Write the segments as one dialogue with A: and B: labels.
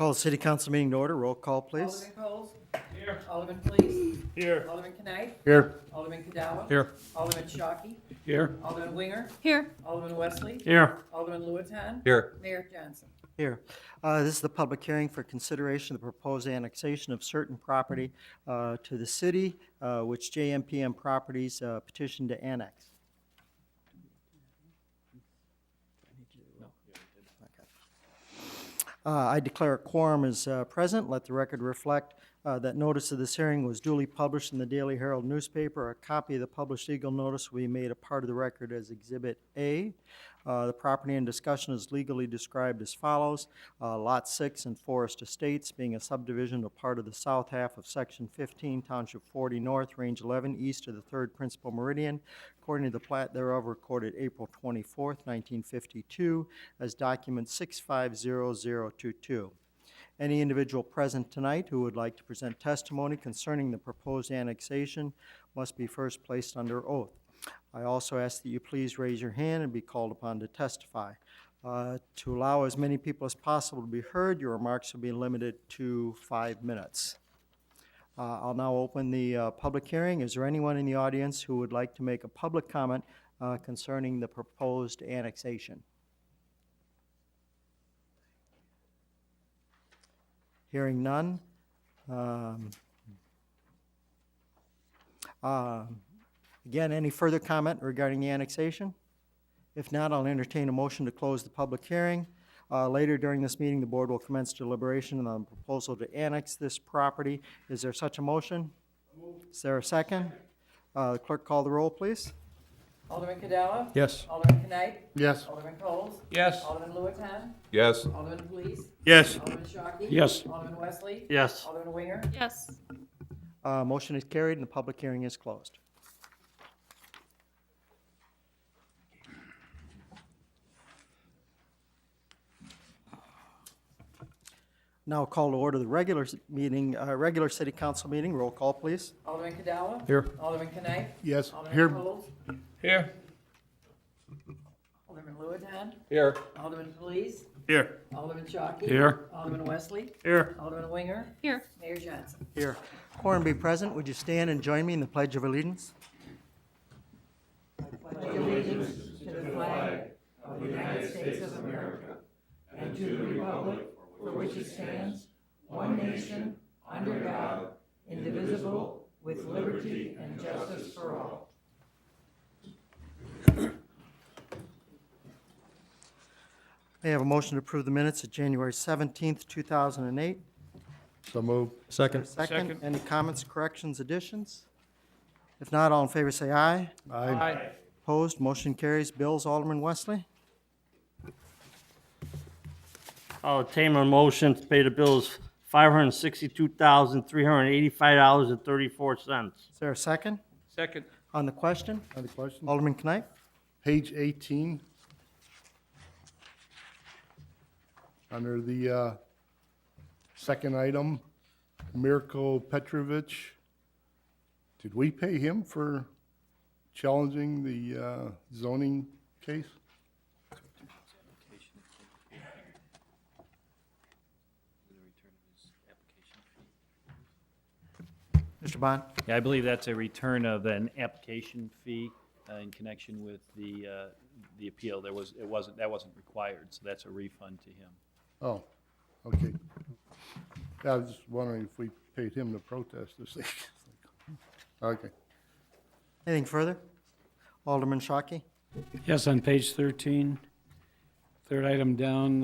A: Call the city council meeting to order. Roll call, please.
B: Alderman Coles. Here. Alderman Fleece.
C: Here.
B: Alderman Knight.
C: Here.
B: Alderman Cadawa.
C: Here.
B: Alderman Shockey.
C: Here.
B: Alderman Winger.
D: Here.
B: Alderman Wesley.
C: Here.
B: Alderman Lewitan.
C: Here.
B: Mayor Johnson.
A: Here. This is the public hearing for consideration of the proposed annexation of certain property to the city, which JMPM Properties petitioned to annex. I declare a quorum is present. Let the record reflect that notice of this hearing was duly published in the Daily Herald newspaper. A copy of the published legal notice will be made a part of the record as Exhibit A. The property in discussion is legally described as follows. Lot 6 in Forest Estates, being a subdivision of part of the south half of Section 15, Township 40 North, Range 11, east of the 3rd Principal Meridian, according to the plat thereof recorded April 24th, 1952, as document 650022. Any individual present tonight who would like to present testimony concerning the proposed annexation must be first placed under oath. I also ask that you please raise your hand and be called upon to testify. To allow as many people as possible to be heard, your remarks will be limited to 5 minutes. I'll now open the public hearing. Is there anyone in the audience who would like to make a public comment concerning the proposed annexation? Hearing none. Again, any further comment regarding the annexation? If not, I'll entertain a motion to close the public hearing. Later during this meeting, the board will commence deliberation on the proposal to annex this property. Is there such a motion? Is there a second? The clerk call the roll, please.
B: Alderman Cadawa.
C: Yes.
B: Alderman Knight.
C: Yes.
B: Alderman Coles.
C: Yes.
B: Alderman Lewitan.
C: Yes.
B: Alderman Fleece.
C: Yes.
B: Alderman Shockey.
C: Yes.
B: Alderman Wesley.
C: Yes.
B: Alderman Winger.
D: Yes.
A: Motion is carried and the public hearing is closed. Now call to order the regular city council meeting. Roll call, please.
B: Alderman Cadawa.
C: Here.
B: Alderman Knight.
C: Yes.
B: Alderman
C: Here.
B: Coles.
C: Here.
B: Alderman Lewitan.
C: Here.
B: Alderman Fleece.
C: Here.
B: Alderman Shockey.
C: Here.
B: Alderman Wesley.
C: Here.
B: Alderman Winger.
D: Here.
B: Mayor Johnson.
A: Here. Quorum be present. Would you stand and join me in the Pledge of Allegiance?
B: Pledge allegiance to the flag of the United States of America and to the republic for which it stands, one nation, under God, indivisible, with liberty and justice for all.
A: May I have a motion to approve the minutes of January 17th, 2008?
C: So moved.
A: Second. Any comments, corrections, additions? If not, all in favor say aye.
C: Aye.
A: Opposed, motion carries. Bills, Alderman Wesley?
E: I'll entertain a motion to pay the bills $562,385.34.
A: Is there a second?
C: Second.
A: On the question?
F: Other question?
A: Alderman Knight?
F: Page 18. Under the second item, Mirko Petrovich. Did we pay him for challenging the zoning case?
A: Mr. Bond?
G: Yeah, I believe that's a return of an application fee in connection with the appeal. That wasn't required, so that's a refund to him.
F: Oh, okay. Yeah, I was just wondering if we paid him to protest this thing. Okay.
A: Anything further? Alderman Shockey?
C: Yes, on page 13, third item down,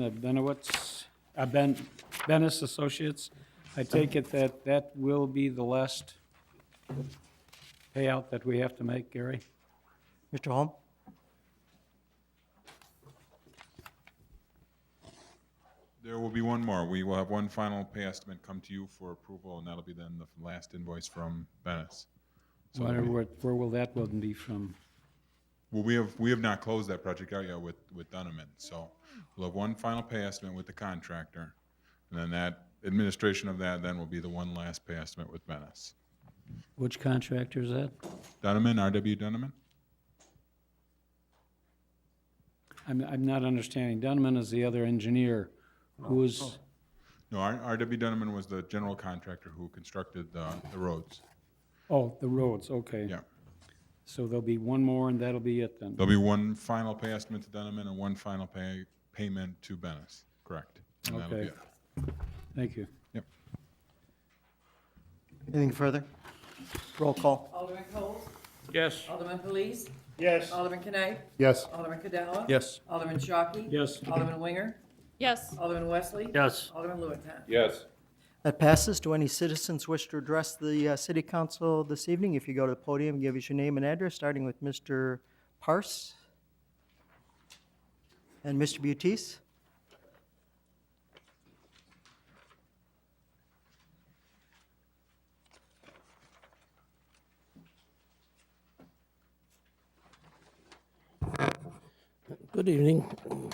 C: Bennis Associates. I take it that will be the last payout that we have to make, Gary?
A: Mr. Holm?
H: There will be one more. We will have one final pay estimate come to you for approval, and that'll be then the last invoice from Bennis. So
C: Where will that one be from?
H: well, we have not closed that project out yet with Donovan, so we'll have one final pay estimate with the contractor, and then that administration of that then will be the one last pay estimate with Bennis.
C: Which contractor is that?
H: Donovan, R.W. Donovan?
C: I'm not understanding. Dunman is the other engineer who is,
H: No, R.W. Dunneman was the general contractor who constructed the roads.
C: Oh, the roads, okay.
H: Yeah.
C: So there'll be one more and that'll be it then?
H: There'll be one final pay estimate to Dunneman and one final payment to Bennis, correct? And that'll be
C: Okay.
H: it.
C: Thank you.
H: Yep.
A: Anything further? Roll call.
B: Alderman Coles?
C: Yes.
B: Alderman Police?
C: Yes.
B: Alderman Knight?
F: Yes.
B: Alderman Cadella?
C: Yes.
B: Alderman Shockey?
C: Yes.
B: Alderman Winger?
D: Yes.
B: Alderman Wesley?
E: Yes.
B: Alderman Lewis.
C: Yes.
A: That passes. Do any citizens wish to address the city council this evening? If you go to the podium, give us your name and address, starting with Mr. Parse and Mr. Butis.
I: Good evening,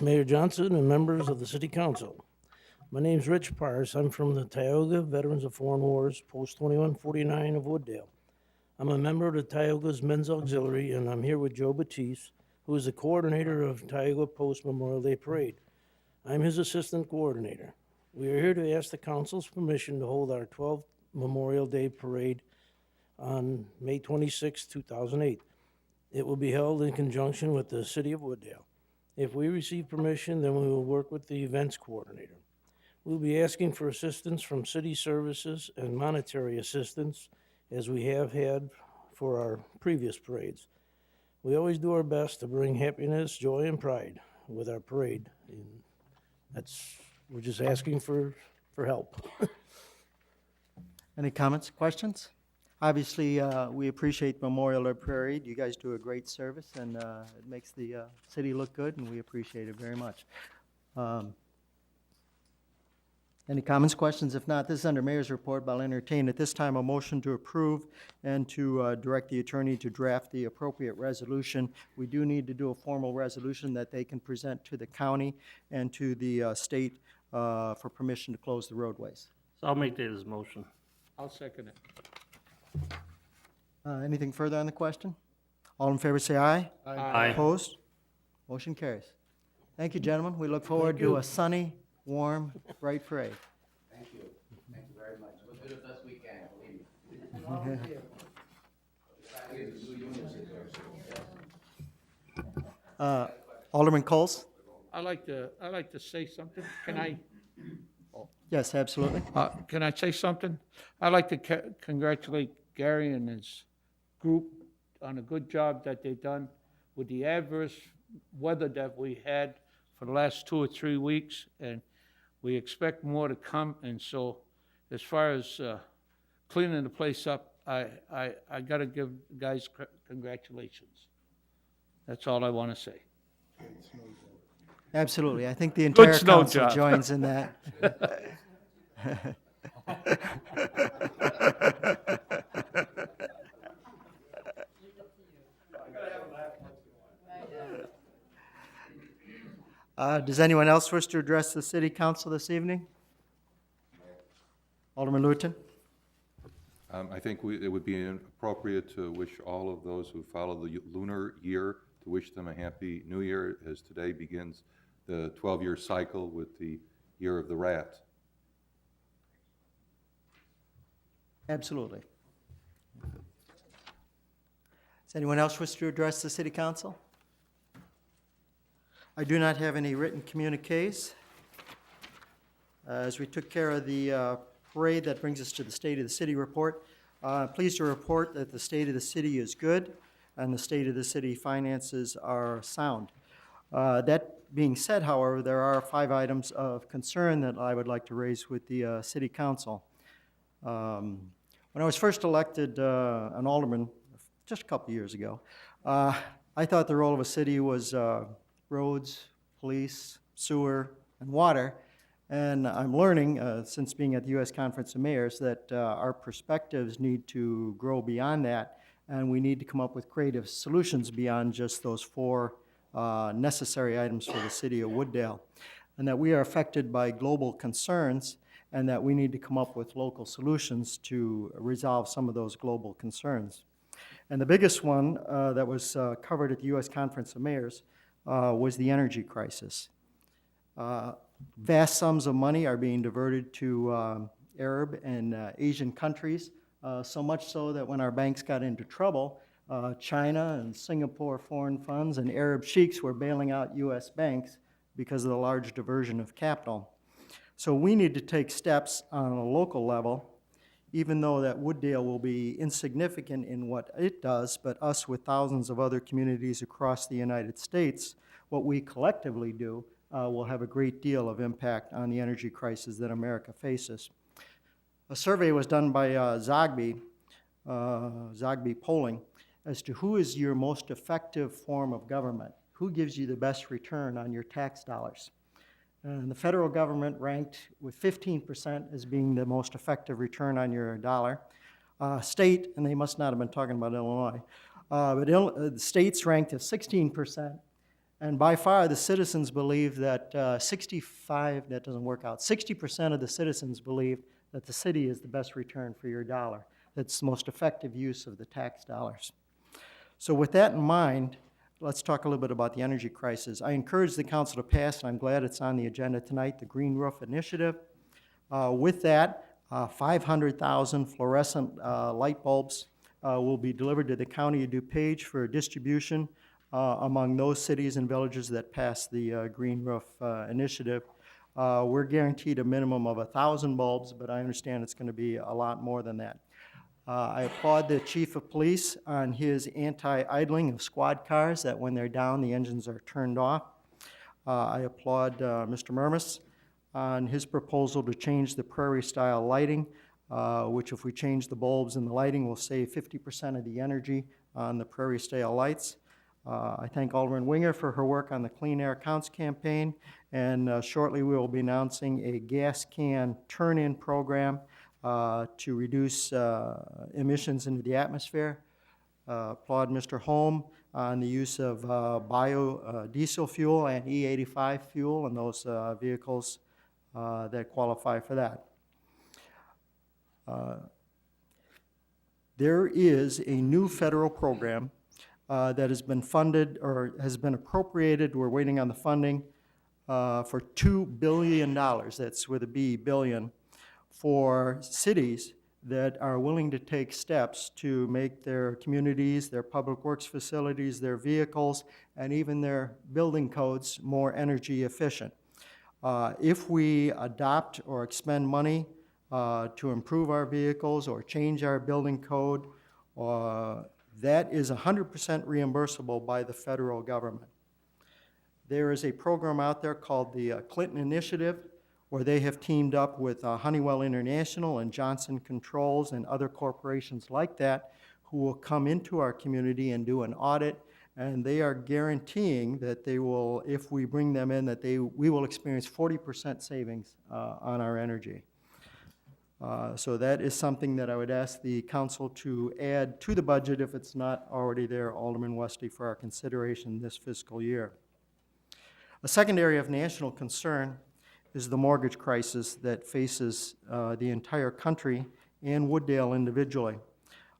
I: Mayor Johnson and members of the City Council. My name's Rich Parse. I'm from the Tioga Veterans of Foreign Wars, Post 2149 of Wooddale. I'm a member of the Tioga's Men's Auxiliary, and I'm here with Joe Batiste, who is the coordinator of Tioga Post Memorial Day Parade. I'm his assistant coordinator. We are here to ask the council's permission to hold our 12th Memorial Day Parade on May 26, 2008. It will be held in conjunction with the City of Wooddale. If we receive permission, then we will work with the events coordinator. We'll be asking for assistance from city services and monetary assistance, as we have had for our previous parades. We always do our best to bring happiness, joy, and pride with our parade. And we're just asking for help.
A: Any comments, questions? Obviously, we appreciate Memorial Day Parade. You guys do a great service, and it makes the city look good, and we appreciate it very much. Any comments, questions? If not, this is under Mayor's report, but I'll entertain at this time a motion to approve and to direct the attorney to draft the appropriate resolution. We do need to do a formal resolution that they can present to the county and to the state for permission to close the roadways.
E: So I'll make that as a motion.
C: I'll second it.
A: Anything further on the question? All in favor, say aye.
E: Aye.
A: Opposed? Motion carries. Thank you, gentlemen. We look forward to a sunny, warm, bright parade.
J: Thank you. Thank you very much. We'll do the best we can, believe me.
A: Alderman Coles?
K: I'd like to say something. Can I,
A: Yes, absolutely.
K: can I say something? I'd like to congratulate Gary and his group on a good job that they've done with the adverse weather that we had for the last 2 or 3 weeks, and we expect more to come. And so, as far as cleaning the place up, I got to give the guys congratulations. That's all I want to say.
A: Absolutely. I think the entire
K: snow
A: council
K: job.
A: joins in that. Does anyone else wish to address the city council this evening? Alderman Lewitton?
L: I think it would be appropriate to wish all of those who follow the lunar year, to wish them a happy new year, as today begins the 12-year cycle with the year of the rat.
A: Absolutely. Does anyone else wish to address the city council? I do not have any written communiques. As we took care of the parade, that brings us to the State of the City report. Pleased to report that the state of the city is good and the state of the city finances are sound. That being said, however, there are 5 items of concern that I would like to raise with the city council. When I was first elected an alderman just a couple years ago, I thought the role of a city was roads, police, sewer, and water. And I'm learning, since being at the U.S. Conference of Mayors, that our perspectives need to grow beyond that, and we need to come up with creative solutions beyond just those 4 necessary items for the city of Wooddale. And that we are affected by global concerns, and that we need to come up with local solutions to resolve some of those global concerns. And the biggest one that was covered at the U.S. Conference of Mayors was the energy crisis. Vast sums of money are being diverted to Arab and Asian countries, so much so that when our banks got into trouble, China and Singapore foreign funds and Arab sheiks were bailing out U.S. banks because of the large diversion of capital. So we need to take steps on a local level, even though that Wooddale will be insignificant in what it does, but us with thousands of other communities across the United States, what we collectively do will have a great deal of impact on the energy crisis that America faces. A survey was done by Zogby Polling, as to who is your most effective form of government, who gives you the best return on your tax dollars. And the federal government ranked with 15% as being the most effective return on your dollar. State, and they must not have been talking about Illinois, but states ranked at 16%. And by far, the citizens believe that 60% of the citizens believe that the city is the best return for your dollar. That's the most effective use of the tax dollars. So with that in mind, let's talk a little bit about the energy crisis. I encourage the council to pass, and I'm glad it's on the agenda tonight, the Green Roof Initiative. With that, 500,000 fluorescent light bulbs will be delivered to the county of DuPage for distribution among those cities and villages that pass the Green Roof Initiative. We're guaranteed a minimum of 1,000 bulbs, but I understand it's going to be a lot more than that. I applaud the chief of police on his anti-idling of squad cars, that when they're down, the engines are turned off. I applaud Mr. Murmas on his proposal to change the prairie-style lighting, which if we change the bulbs and the lighting will save 50% of the energy on the prairie-style lights. I thank Alderman Winger for her work on the Clean Air Counts campaign, and shortly we will be announcing a gas can turn-in program to reduce emissions into the atmosphere. Applaud Mr. Holm on the use of biodiesel fuel and E85 fuel in those vehicles that qualify for that. There is a new federal program that has been funded or has been appropriated. We're waiting on the funding for $2 billion, that's with a B, billion, for cities that are willing to take steps to make their communities, their public works facilities, their vehicles, and even their building codes more energy efficient. If we adopt or expend money to improve our vehicles or change our building code, that is 100% reimbursable by the federal government. There is a program out there called the Clinton Initiative, where they have teamed up with Honeywell International and Johnson Controls and other corporations like that, who will come into our community and do an audit, and they are guaranteeing that they will, if we bring them in, that we will experience 40% savings on our energy. So that is something that I would ask the council to add to the budget if it's not already there, Alderman Westy, for our consideration this fiscal year. A second area of national concern is the mortgage crisis that faces the entire country and Wooddale individually.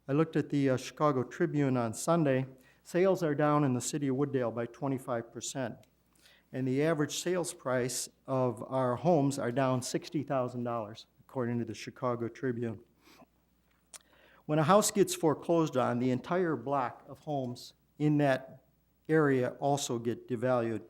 A: I looked at the Chicago Tribune on Sunday. Sales are down in the city of Wooddale by 25%. And the average sales price of our homes are down $60,000, according to the Chicago Tribune. When a house gets foreclosed on, the entire block of homes in that area also get devalued.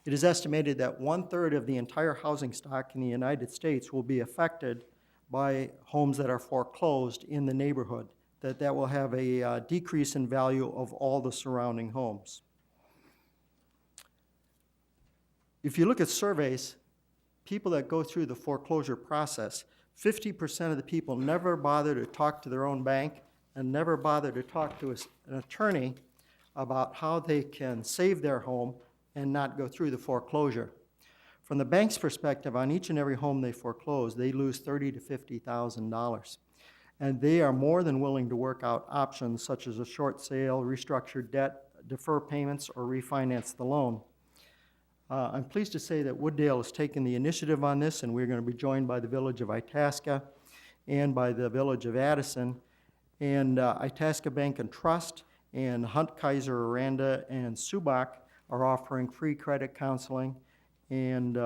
A: It is estimated that 1/3 of the entire housing stock in the United States will be affected by homes that are foreclosed in the neighborhood, that will have a decrease in value of all the surrounding homes. If you look at surveys, people that go through the foreclosure process, 50% of the people never bother to talk to their own bank and never bother to talk to an attorney about how they can save their home and not go through the foreclosure. From the bank's perspective, on each and every home they foreclose, they lose $30,000 to $50,000. And they are more than willing to work out options such as a short sale, restructure debt, defer payments, or refinance the loan. I'm pleased to say that Wooddale has taken the initiative on this, and we're going to be joined by the village of Itasca and by the village of Addison. And Itasca Bank and Trust and Hunt, Kaiser, Aranda, and Subak are offering free credit counseling, and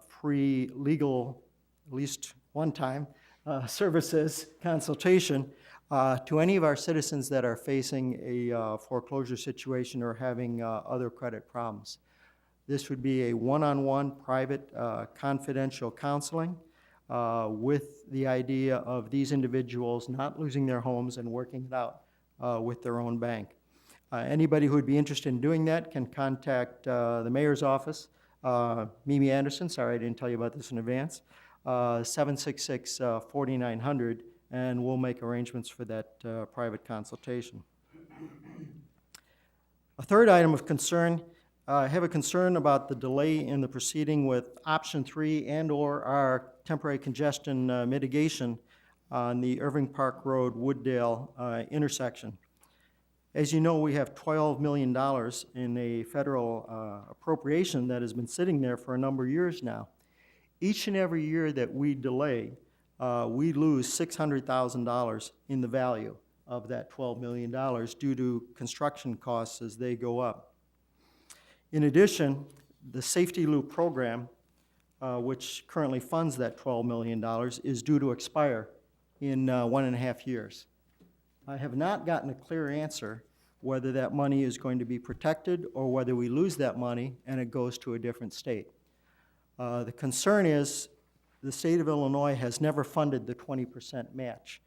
A: free legal, at least one time, services consultation to any of our citizens that are facing a foreclosure situation or having other credit problems. This would be a one-on-one private confidential counseling with the idea of these individuals not losing their homes and working it out with their own bank. Anybody who would be interested in doing that can contact the mayor's office, Mimi Anderson, sorry I didn't tell you about this in advance, 766-4900, and we'll make arrangements for that private consultation. A third item of concern, I have a concern about the delay in the proceeding with option 3 and/or our temporary congestion mitigation on the Irving Park Road Wooddale intersection. As you know, we have $12 million in a federal appropriation that has been sitting there for a number of years now. Each and every year that we delay, we lose $600,000 in the value of that $12 million due to construction costs as they go up. In addition, the Safety Loop program, which currently funds that $12 million, is due to expire in 1.5 years. I have not gotten a clear answer whether that money is going to be protected or whether we lose that money and it goes to a different state. The concern is the state of Illinois has never funded the 20% match.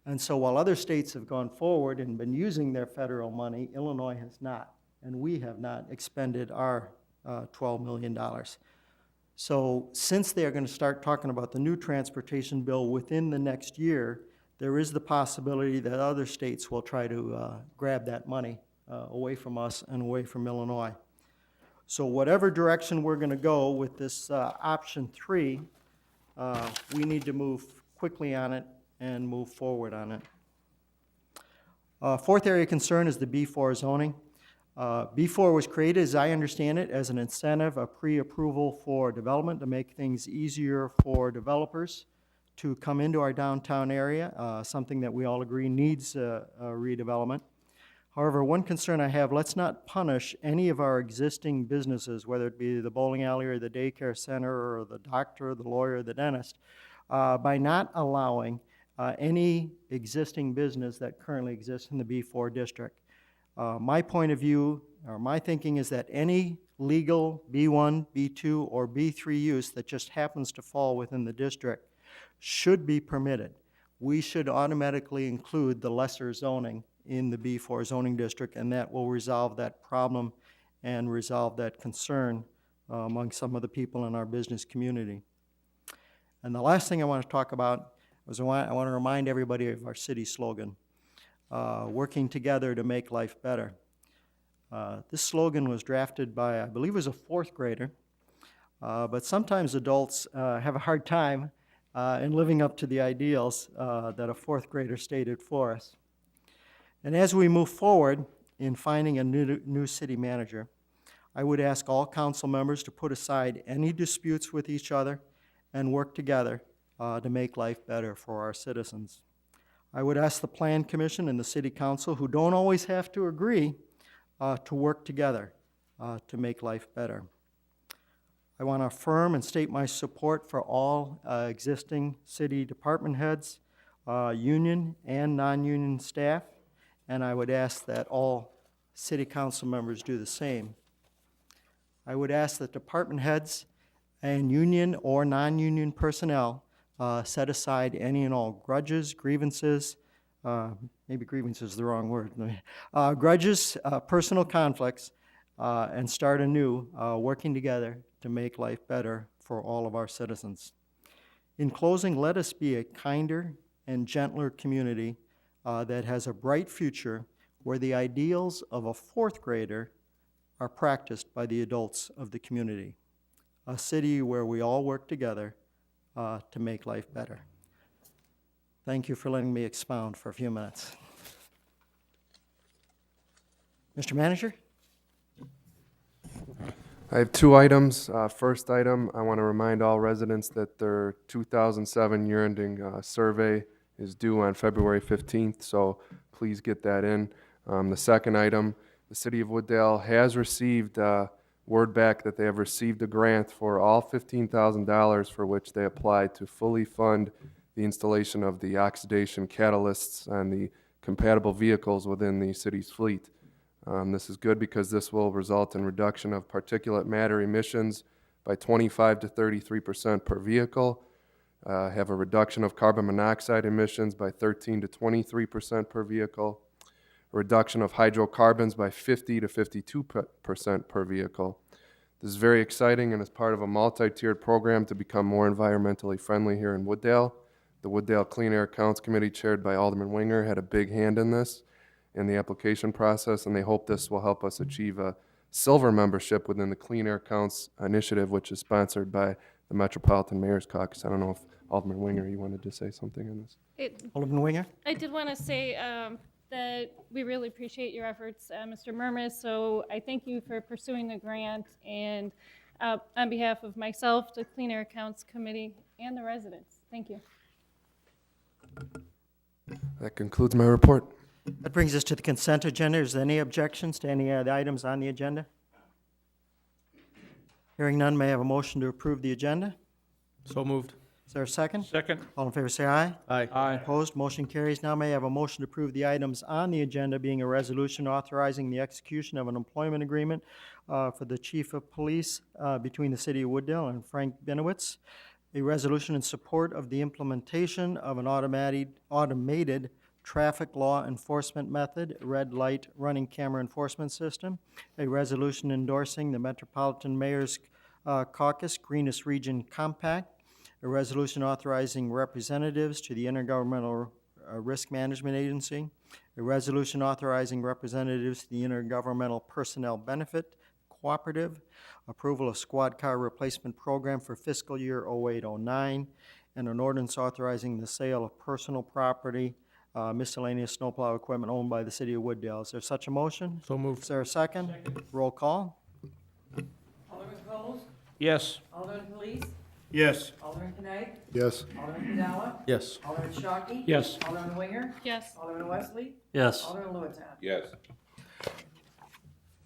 A: And so while other states have gone forward and been using their federal money, Illinois has not, and we have not expended our $12 million. So since they're going to start talking about the new transportation bill within the next year, there is the possibility that other states will try to grab that money away from us and away from Illinois. So whatever direction we're going to go with this option 3, we need to move quickly on it and move forward on it. Fourth area of concern is the B4 zoning. B4 was created, as I understand it, as an incentive, a pre-approval for development to make things easier for developers to come into our downtown area, something that we all agree needs redevelopment. However, one concern I have, let's not punish any of our existing businesses, whether it be the bowling alley or the daycare center or the doctor, the lawyer, the dentist, by not allowing any existing business that currently exists in the B4 district. My point of view, or my thinking, is that any legal B1, B2, or B3 use that just happens to fall within the district should be permitted. We should automatically include the lesser zoning in the B4 zoning district, and that will resolve that problem and resolve that concern among some of the people in our business community. And the last thing I want to talk about is I want to remind everybody of our city slogan, working together to make life better. This slogan was drafted by, I believe it was a 4th grader, but sometimes adults have a hard time in living up to the ideals that a 4th grader stated for us. And as we move forward in finding a new city manager, I would ask all council members to put aside any disputes with each other and work together to make life better for our citizens. I would ask the Plan Commission and the City Council, who don't always have to agree, to work together to make life better. I want to affirm and state my support for all existing city department heads, union and non-union staff, and I would ask that all city council members do the same. I would ask that department heads and union or non-union personnel set aside any and all grudges, grievances, maybe grievances is the wrong word, grudges, personal conflicts, and start anew, working together to make life better for all of our citizens. In closing, let us be a kinder and gentler community that has a bright future where the ideals of a 4th grader are practiced by the adults of the community. A city where we all work together to make life better. Thank you for letting me expound for a few minutes. Mr. Manager?
D: I have 2 items. First item, I want to remind all residents that their 2007 year-ending survey is due on February 15th, so please get that in. The second item, the City of Wooddale has received word back that they have received a grant for all $15,000 for which they applied to fully fund the installation of the oxidation catalysts on the compatible vehicles within the city's fleet. This is good because this will result in reduction of particulate matter emissions by 25 to 33% per vehicle, have a reduction of carbon monoxide emissions by 13 to 23% per vehicle, a reduction of hydrocarbons by 50 to 52% per vehicle. This is very exciting and is part of a multi-tiered program to become more environmentally friendly here in Wooddale. The Wooddale Clean Air Counts Committee, chaired by Alderman Winger, had a big hand in this, in the application process, and they hope this will help us achieve a silver membership within the Clean Air Counts initiative, which is sponsored by the Metropolitan Mayor's Caucus. I don't know if Alderman Winger, you wanted to say something on this?
A: Alderman Winger?
M: I did want to say that we really appreciate your efforts, Mr. Murmas, so I thank you for pursuing the grant, and on behalf of myself, the Clean Air Accounts Committee, and the residents, thank you.
D: That concludes my report.
A: That brings us to the consent agenda. Is there any objections to any of the items on the agenda? Hearing none, may I have a motion to approve the agenda?
C: So moved.
A: Is there a second?
K: Second.
A: All in favor, say aye.
C: Aye.
K: Aye.
A: Opposed, motion carries. Now may I have a motion to approve the items on the agenda, being a resolution authorizing the execution of an employment agreement for the Chief of Police between the City of Wooddale and Frank Benowitz, a resolution in support of the implementation of an automated traffic law enforcement method, red light running camera enforcement system, a resolution endorsing the Metropolitan Mayor's Caucus Greenest Region Compact, a resolution authorizing representatives to the Intergovernmental Risk Management Agency, a resolution authorizing representatives to the Intergovernmental Personnel Benefit Cooperative, approval of squad car replacement program for fiscal year 08-09, and an ordinance authorizing the sale of personal property, miscellaneous snowplow equipment owned by the City of Wooddale. Is there such a motion?
C: So moved.
A: Is there a second? Roll call.
B: Alderman Coles?
K: Yes.
B: Alderman Police?
C: Yes.
B: Alderman Knight?
F: Yes.
B: Alderman Cadella?
C: Yes.
B: Alderman Shockey?
C: Yes.
B: Alderman Winger?
M: Yes.
B: Alderman Wesley?
E: Yes.
B: Alderman Lewis.
L: Yes.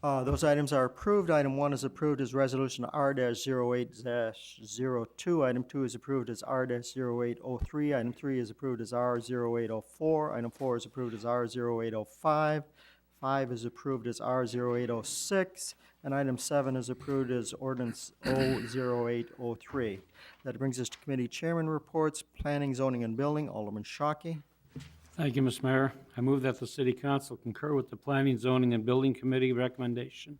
A: Those items are approved. Item 1 is approved as Resolution R-08-02. Item 2 is approved as R-0803. Item 3 is approved as R-0804. Item 4 is approved as R-0805. 5 is approved as R-0806. And item 7 is approved as Ordinance O-0803. That brings us to committee chairman reports, Planning, Zoning, and Building. Alderman Shockey.
C: Thank you, Mr. Mayor. I move that the City Council concur with the Planning, Zoning, and Building Committee recommendation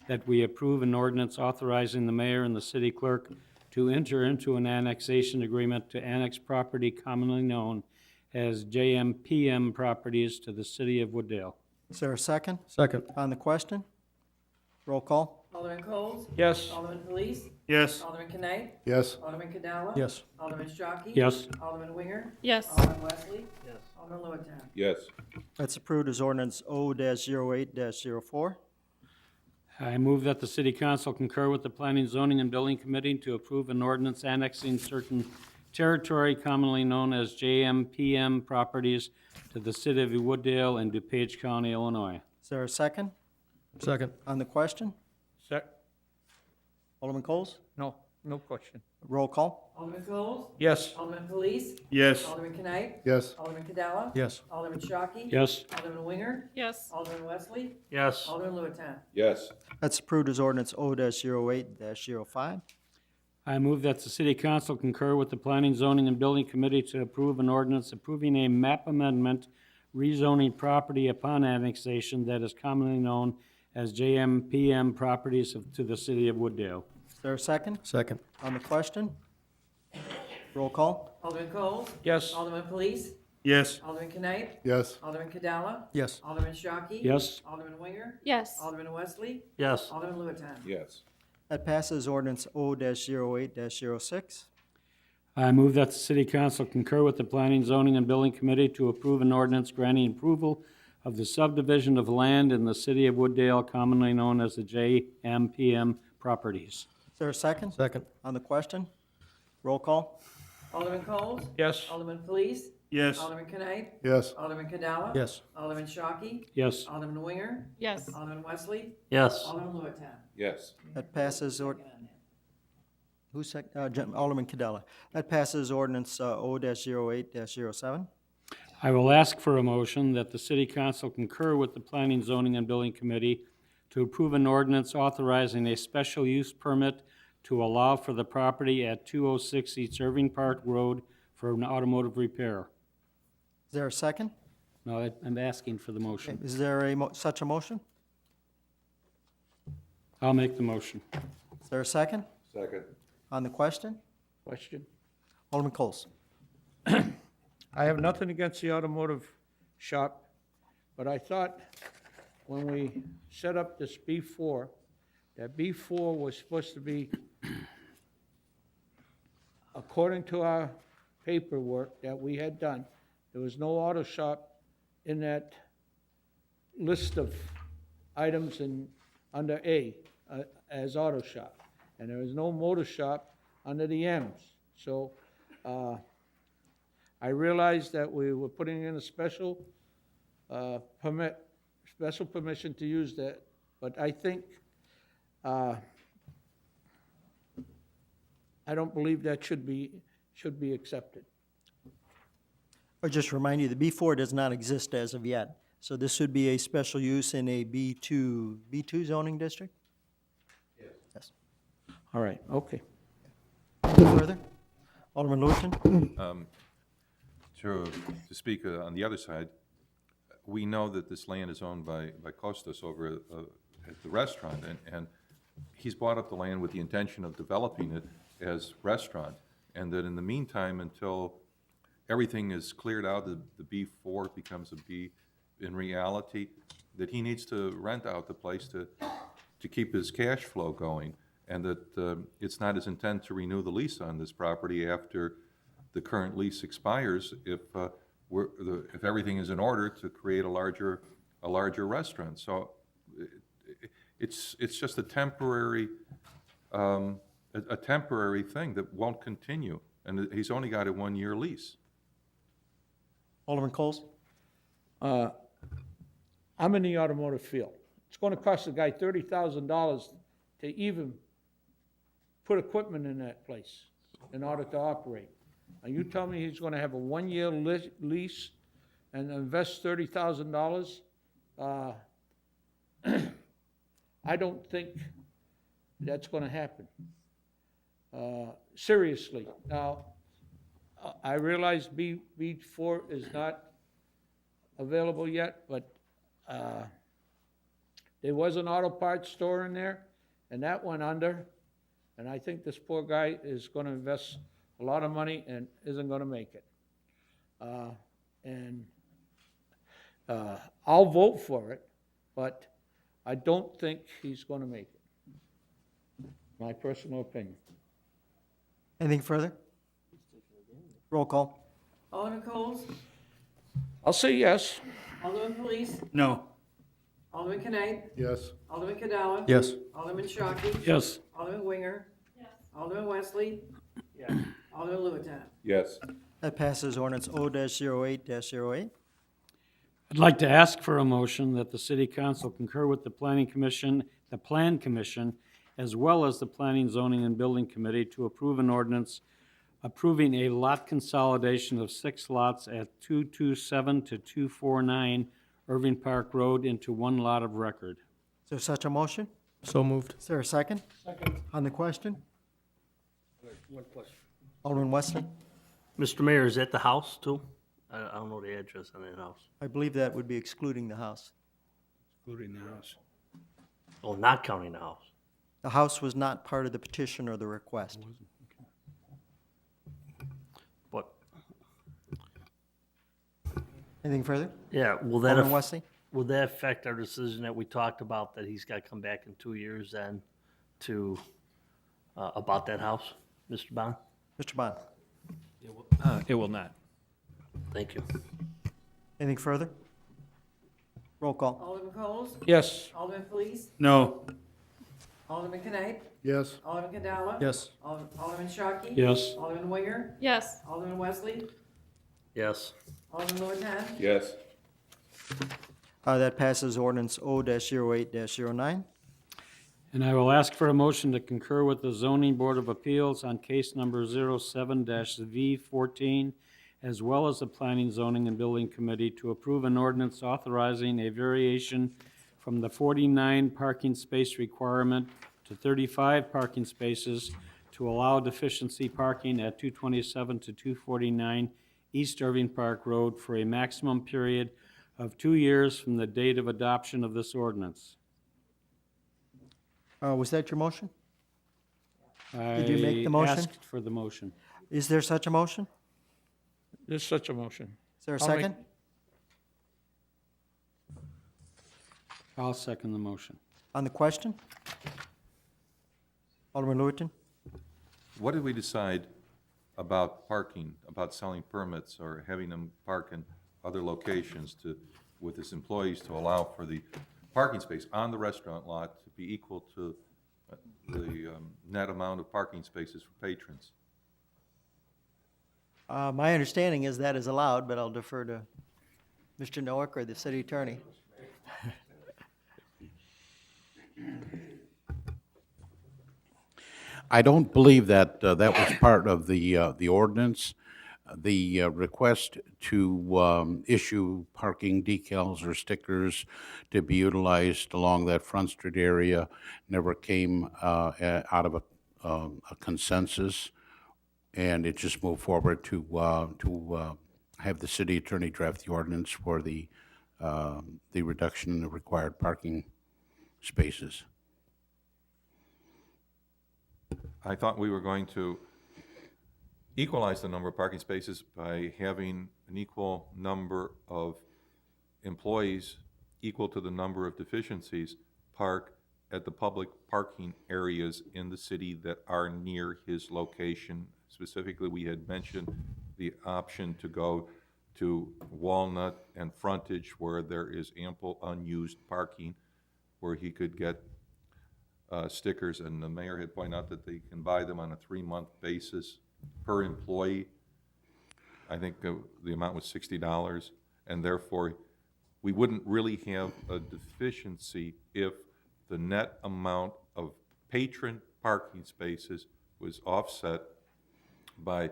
C: that we approve an ordinance authorizing the mayor and the city clerk to enter into an annexation agreement to annex property commonly known as JMPM properties to the City of Wooddale.
A: Is there a second?
C: Second.
A: On the question? Roll call.
B: Alderman Coles?
K: Yes.
B: Alderman Police?
C: Yes.
B: Alderman Knight?
F: Yes.
B: Alderman Cadella?
C: Yes.
B: Alderman Shockey?
C: Yes.
B: Alderman Winger?
M: Yes.
B: Alderman Wesley? Yes. Alderman Lewis.
L: Yes.
A: That's approved as Ordinance O-08-04.
C: I move that the City Council concur with the Planning, Zoning, and Building Committee to approve an ordinance annexing certain territory commonly known as JMPM properties to the City of Wooddale and DuPage County, Illinois.
A: Is there a second?
C: Second.
A: On the question? Alderman Coles?
K: No, no question.
A: Roll call.
B: Alderman Coles?
K: Yes.
B: Alderman Police?
C: Yes.
B: Alderman Knight?
F: Yes.
B: Alderman Cadella?
C: Yes.
B: Alderman Shockey?
C: Yes.
B: Alderman Winger?
M: Yes.
B: Alderman Wesley?
E: Yes.
B: Alderman Lewis.
L: Yes.
A: That's approved as Ordinance O-08-05.
C: I move that the City Council concur with the Planning, Zoning, and Building Committee to approve an ordinance approving a map amendment rezoning property upon annexation that is commonly known as JMPM properties to the City of Wooddale.
A: Is there a second?
C: Second.
A: On the question? Roll call.
B: Alderman Coles?
K: Yes.
B: Alderman Police?
C: Yes.
B: Alderman Knight?
F: Yes.
B: Alderman Cadella?
C: Yes.
B: Alderman Shockey?
C: Yes.
B: Alderman Winger?
M: Yes.
B: Alderman Wesley?
E: Yes.
B: Alderman Lewis.
L: Yes.
A: That passes Ordinance O-08-06.
C: I move that the City Council concur with the Planning, Zoning, and Building Committee to approve an ordinance granting approval of the subdivision of land in the City of Wooddale, commonly known as the JMPM properties.
A: Is there a second?
C: Second.
A: On the question? Roll call.
B: Alderman Coles?
K: Yes.
B: Alderman Police?
C: Yes.
B: Alderman Knight?
F: Yes.
B: Alderman Cadella?
C: Yes.
B: Alderman Shockey?
C: Yes.
B: Alderman Winger?
M: Yes.
B: Alderman Wesley?
E: Yes.
B: Alderman Lewis.
L: Yes.
A: That passes, who's sec, Alderman Cadella. That passes ordinance O-08-07.
C: I will ask for a motion that the city council concur with the Planning, Zoning, and Building Committee to approve an ordinance authorizing a special use permit to allow for the property at 206 East Irving Park Road for an automotive repair.
A: Is there a second?
C: No, I'm asking for the motion.
A: Is there such a motion?
C: I'll make the motion.
A: Is there a second?
L: Second.
A: On the question?
K: Question?
A: Alderman Coles.
K: I have nothing against the automotive shop, but I thought when we set up this B4, that B4 was supposed to be, according to our paperwork that we had done, there was no auto shop in that list of items under A as auto shop. And there was no motor shop under the M's. So I realized that we were putting in a special special permission to use that, but I think, I don't believe that should be accepted.
A: Or just remind you, the B4 does not exist as of yet. So this should be a special use in a B2 zoning district? Yes.
K: All right, okay.
A: Further? Alderman Lewiston?
L: To speak on the other side, we know that this land is owned by Costas over at the restaurant, and he's bought up the land with the intention of developing it as restaurant, and that in the meantime, until everything is cleared out, the B4 becomes a B in reality, that he needs to rent out the place to keep his cash flow going, and that it's not his intent to renew the lease on this property after the current lease expires if everything is in order to create a larger restaurant. So it's just a temporary thing that won't continue, and he's only got a 1-year lease.
A: Alderman Coles?
K: I'm in the automotive field. It's going to cost the guy $30,000 to even put equipment in that place in order to operate. And you tell me he's going to have a 1-year lease and invest $30,000? I don't think that's going to happen. Seriously. Now, I realize B4 is not available yet, but there was an auto parts store in there, and that went under. And I think this poor guy is going to invest a lot of money and isn't going to make it. I'll vote for it, but I don't think he's going to make it. My personal opinion.
A: Anything further? Roll call.
B: Alderman Coles?
K: I'll say yes.
B: Alderman Police?
G: No.
B: Alderman Knight?
F: Yes.
B: Alderman Cadella?
A: Yes.
B: Alderman Shockey?
C: Yes.
B: Alderman Winger?
M: Yes.
B: Alderman Wesley?
G: Yes.
B: Alderman Lewis.
L: Yes.
A: That passes ordinance O-08-08.
C: I'd like to ask for a motion that the city council concur with the planning commission, the plan commission, as well as the planning, zoning, and building committee to approve an ordinance approving a lot consolidation of 6 lots at 227 to 249 Irving Park Road into 1 lot of record.
A: Is there such a motion?
I: So moved.
A: Is there a second? Second. On the question?
E: One question.
A: Alderman Wesley?
E: Mr. Mayor, is that the house too? I don't know the address on that house.
A: I believe that would be excluding the house.
C: Including the house.
E: Oh, not counting the house.
A: The house was not part of the petition or the request.
E: But,
A: Anything further?
E: yeah,
A: Alderman Wesley?
E: will that affect our decision that we talked about, that he's got to come back in 2 years then to, about that house, Mr. Bond?
A: Mr. Bond?
G: It will not.
E: Thank you.
A: Anything further? Roll call.
B: Alderman Coles?
K: Yes.
B: Alderman Police?
G: No.
B: Alderman Knight?
F: Yes.
B: Alderman Cadella?
A: Yes.
B: Alderman Shockey?
C: Yes.
B: Alderman Winger?
M: Yes.
B: Alderman Wesley?
E: Yes.
B: Alderman Lewis.
L: Yes.
A: That passes ordinance O-08-09.
C: And I will ask for a motion to concur with the Zoning Board of Appeals on case number 07-V14, as well as the Planning, Zoning, and Building Committee to approve an ordinance authorizing a variation from the 49 parking space requirement to 35 parking spaces to allow deficiency parking at 227 to 249 East Irving Park Road for a maximum period of 2 years from the date of adoption of this ordinance.
A: Was that your motion? Did you make the motion?
C: I asked for the motion.
A: Is there such a motion?
K: There's such a motion.
A: Is there a
K: I'll make-
A: second?
C: I'll second the motion.
A: On the question? Alderman Lewitton?
L: What did we decide about parking, about selling permits or having them park in other locations with his employees to allow for the parking space on the restaurant lot to be equal to the net amount of parking spaces for patrons?
A: My understanding is that is allowed, but I'll defer to Mr. Noack or the city attorney.
N: I don't believe that that was part of the ordinance. The request to issue parking decals or stickers to be utilized along that Front Street area never came out of a consensus, and it just moved forward to have the city attorney draft the ordinance for the reduction in the required parking spaces.
L: I thought we were going to equalize the number of parking spaces by having an equal number of employees equal to the number of deficiencies park at the public parking areas in the city that are near his location. Specifically, we had mentioned the option to go to Walnut and Frontage where there is ample unused parking, where he could get stickers, and the mayor had pointed out that they can buy them on a 3-month basis per employee. I think the amount was $60, and therefore we wouldn't really have a deficiency if the net amount of patron parking spaces was offset by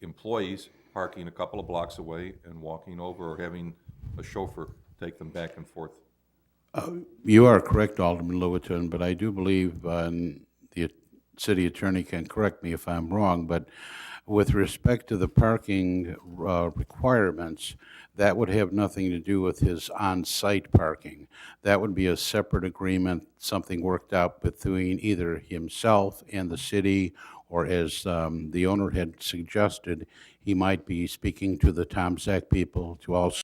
L: employees parking a couple of blocks away and walking over, or having a chauffeur take them back and forth.
N: You are correct, Alderman Lewitton, but I do believe, and the city attorney can correct me if I'm wrong, but with respect to the parking requirements, that would have nothing to do with his on-site parking. That would be a separate agreement, something worked out between either himself and the city, or as the owner had suggested, he might be speaking to the Tom Zak people to also